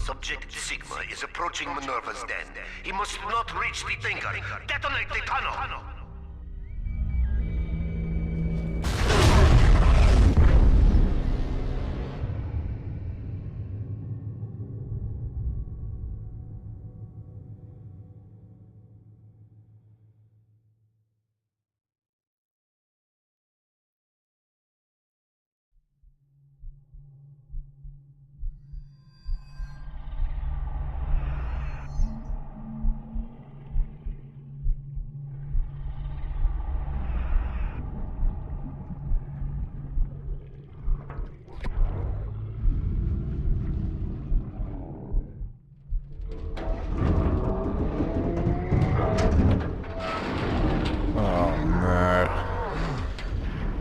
Subject Sigma is approaching Minerva's den. He must not reach the thinker. Detonate the tunnel!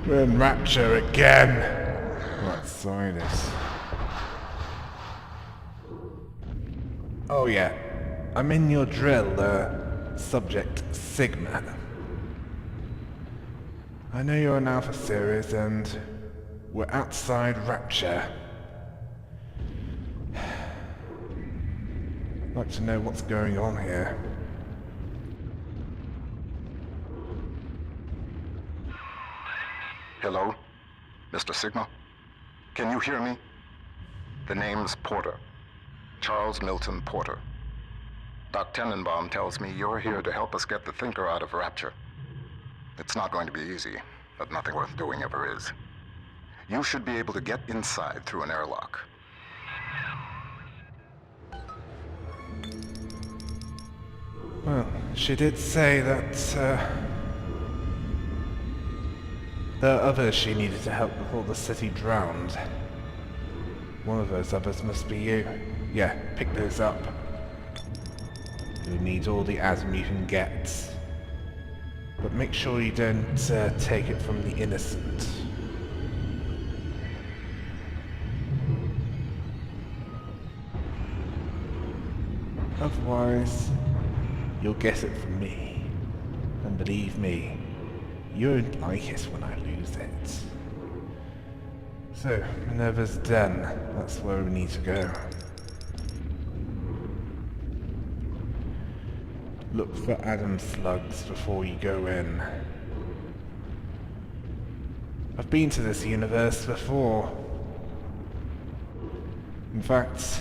We're in Rapture again. Let's try this. Oh yeah, I'm in your drill, Subject Sigma. I know you're an Alpha series and we're outside Rapture. I'd like to know what's going on here. Hello? Mr. Sigma? Can you hear me? The name's Porter. Charles Milton Porter. Doc Tenenbaum tells me you're here to help us get the Thinker out of Rapture. It's not going to be easy, but nothing worth doing ever is. You should be able to get inside through an airlock. Well, she did say that, there are others she needed to help before the city drowned. One of those others must be you. Yeah, pick those up. You'll need all the atom you can get. But make sure you don't take it from the innocent. Otherwise, you'll get it from me. And believe me, you won't like it when I lose it. So, Minerva's den. That's where we need to go. Look for atom slugs before you go in. I've been to this universe before. In fact,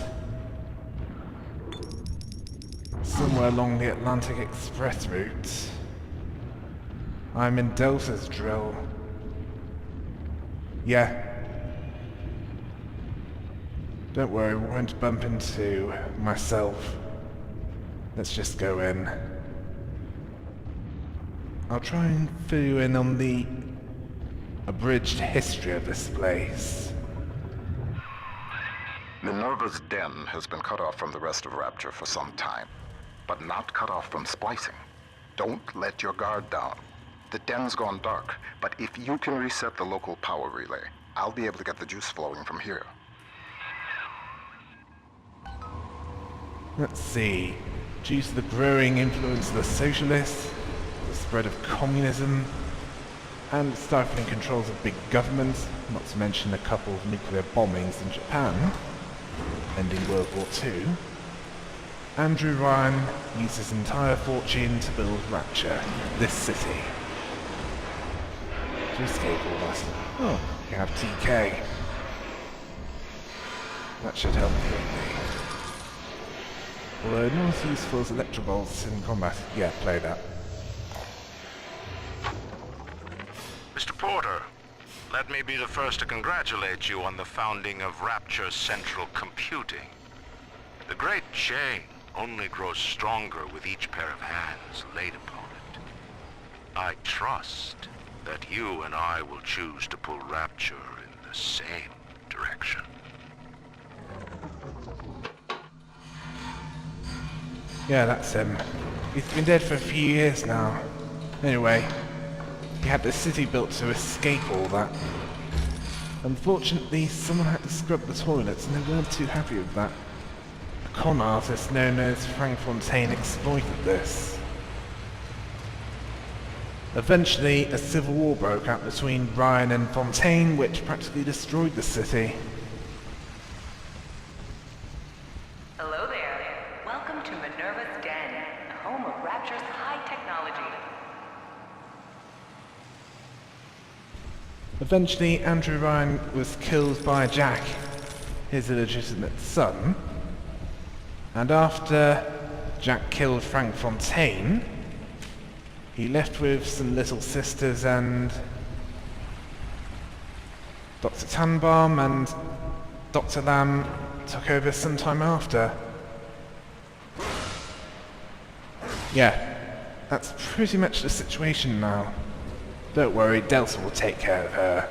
somewhere along the Atlantic Express route. I'm in Delta's drill. Yeah. Don't worry, we won't bump into myself. Let's just go in. I'll try and fill you in on the abridged history of this place. Minerva's den has been cut off from the rest of Rapture for some time, but not cut off from splicing. Don't let your guard down. The den's gone dark, but if you can reset the local power relay, I'll be able to get the juice flowing from here. Let's see. Due to the growing influence of the socialists, the spread of communism, and the stifling controls of big governments, not to mention a couple of nuclear bombings in Japan, ending World War II, Andrew Ryan used his entire fortune to build Rapture, this city. To escape all that. Oh, you have TK. That should help greatly. Although not as useful as electrobolts in combat. Yeah, play that. Mr. Porter, let me be the first to congratulate you on the founding of Rapture Central Computing. The great chain only grows stronger with each pair of hands laid upon it. I trust that you and I will choose to pull Rapture in the same direction. Yeah, that's him. He's been dead for a few years now. Anyway, he had the city built to escape all that. Unfortunately, someone had to scrub the toilets and they weren't too happy with that. A con artist known as Frank Fontaine exploited this. Eventually, a civil war broke out between Ryan and Fontaine, which practically destroyed the city. Minerva's Den, the home of Rapture's high technology. Eventually, Andrew Ryan was killed by Jack, his illegitimate son, and after Jack killed Frank Fontaine, he left with some little sisters and Dr. Tannenbaum, and Dr. Lamb took over sometime after. Yeah, that's pretty much the situation now. Don't worry, Delta will take care of her.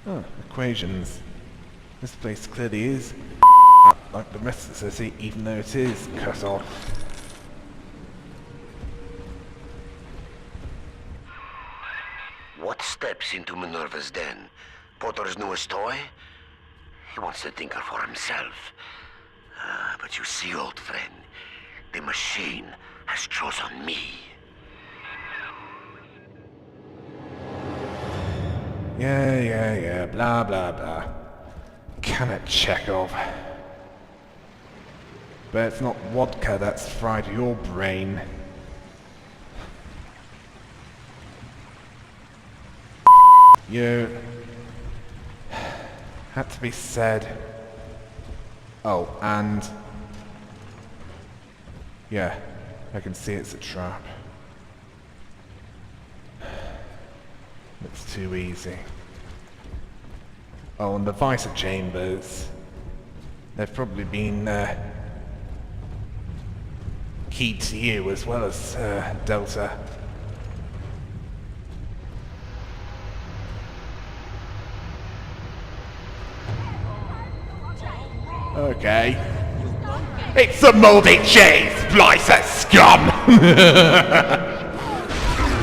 Oh, equations. This place clearly is like the rest of the city, even though it is cut off. What steps into Minerva's den? Potter's newest toy? He wants to tinker for himself. But you see, old friend, the machine has chosen me. Yeah, blah blah blah. Cannot Chekhov. But it's not vodka that's fried your brain. You... had to be said. Oh, and... yeah, I can see it's a trap. It's too easy. Oh, and the visor chambers. They've probably been keyed to you as well as Delta. Okay. It's a moldy cheese, splicer scum!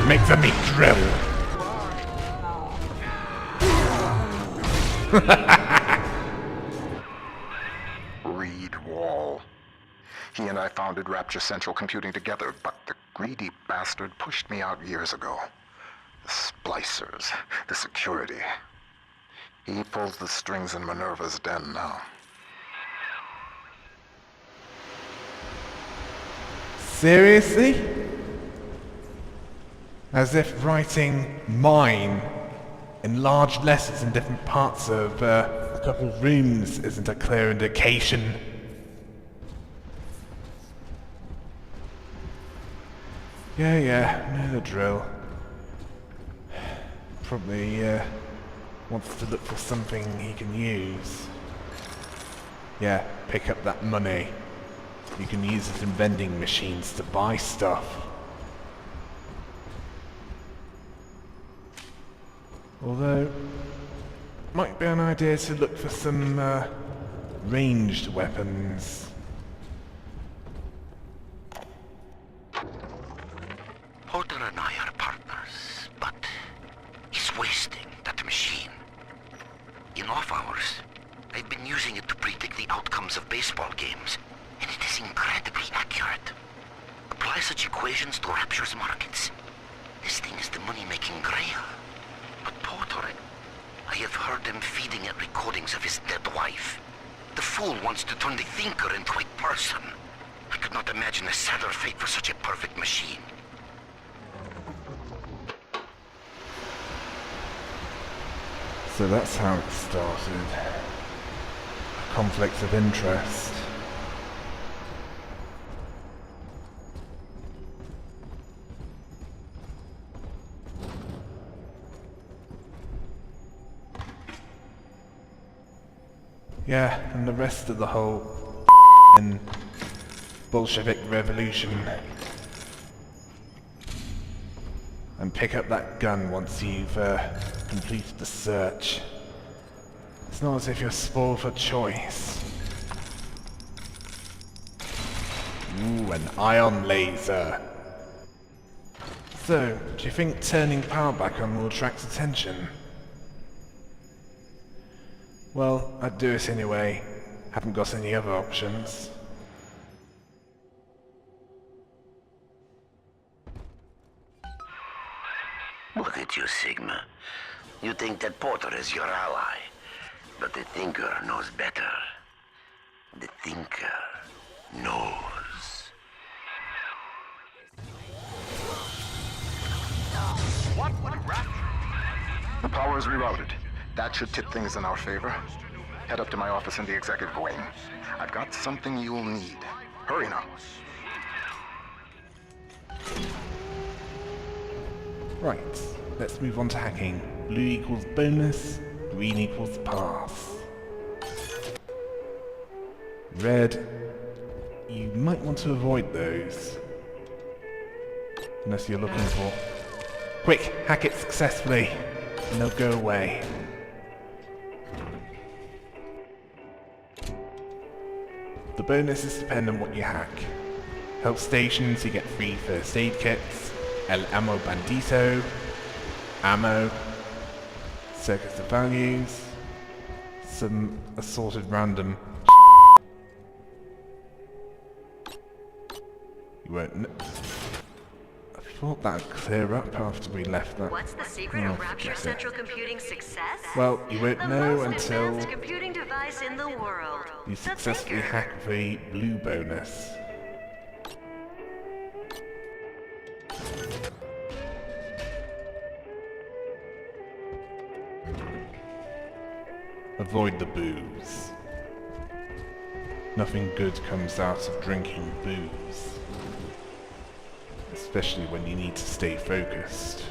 Make the meat grill. Reed Wall. He and I founded Rapture Central Computing together, but the greedy bastard pushed me out years ago. The splicers, the security. He pulls the strings in Minerva's den now. Seriously? As if writing mine in large letters in different parts of a couple of rooms isn't a clear indication. Yeah, know the drill. Probably wants to look for something he can use. Yeah, pick up that money. You can use it in vending machines to buy stuff. Although, might be an idea to look for some ranged weapons. Porter and I are partners, but he's wasting that machine. In off hours, I've been using it to predict the outcomes of baseball games, and it is incredibly accurate. Apply such equations to Rapture's markets. This thing is the money-making grail. But Porter, I have heard him feeding it recordings of his dead wife. The fool wants to turn the thinker into a person. I could not imagine a sadder fate for such a perfect machine. So that's how it started. A conflict of interest. Yeah, and the rest of the whole Bolshevik revolution. And pick up that gun once you've completed the search. It's not as if you're spoiled for choice. Ooh, an ion laser. So, do you think turning power back on will attract attention? Well, I'd do it anyway. Haven't got any other options. Look at you, Sigma. You think that Porter is your ally. But the thinker knows better. The thinker knows. What would Rapture? The power is rerouted. That should tip things in our favor. Head up to my office in the executive wing. I've got something you'll need. Hurry now. Right, let's move on to hacking. Blue equals bonus, green equals pass. Red, you might want to avoid those. Unless you're looking for... Quick, hack it successfully, and they'll go away. The bonuses depend on what you hack. Help stations, you get free first aid kits, El Ammo Bandito, ammo, circuits of values, some assorted random you won't I thought that'd clear up after we left that. What's the secret of Rapture forget it. Central Computing's success? Well, you won't The know most until advanced computing device in the world. you The successfully Thinker. hack the blue bonus. Avoid the booze. Nothing good comes out of drinking booze. Especially when you need to stay focused.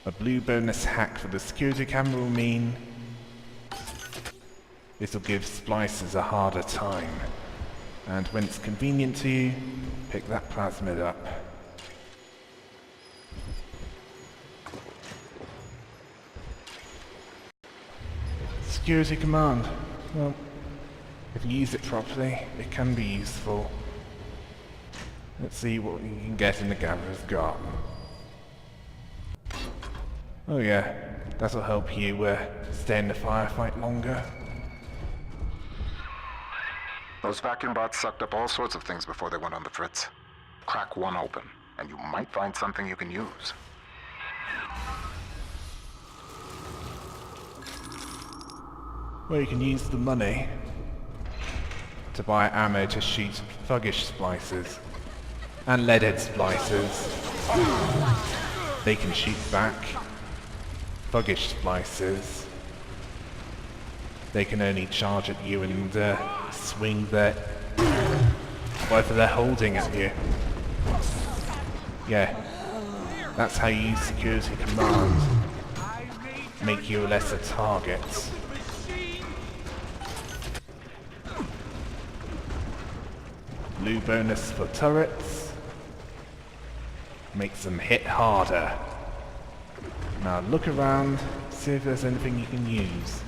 A blue bonus hack for the security camera will mean this'll give splicers a harder time. And when it's convenient to you, pick that plasmid up. Security command. Well, if you use it properly, it can be useful. Let's see what you can get in the gatherer's garden. Oh yeah, that'll help you stay in the firefight longer. Those vacuum bots sucked up all sorts of things before they went on the fritz. Crack one open, and you might find something you can use. Well, you can use the money to buy ammo to shoot thuggish splicers and leaded splicers. They can shoot back. Thuggish splicers, they can only charge at you and swing their whatever they're holding at you. Yeah, that's how you use security command. Make you a lesser target. Blue bonus for turrets. Makes them hit harder. Now look around, see if there's anything you can use.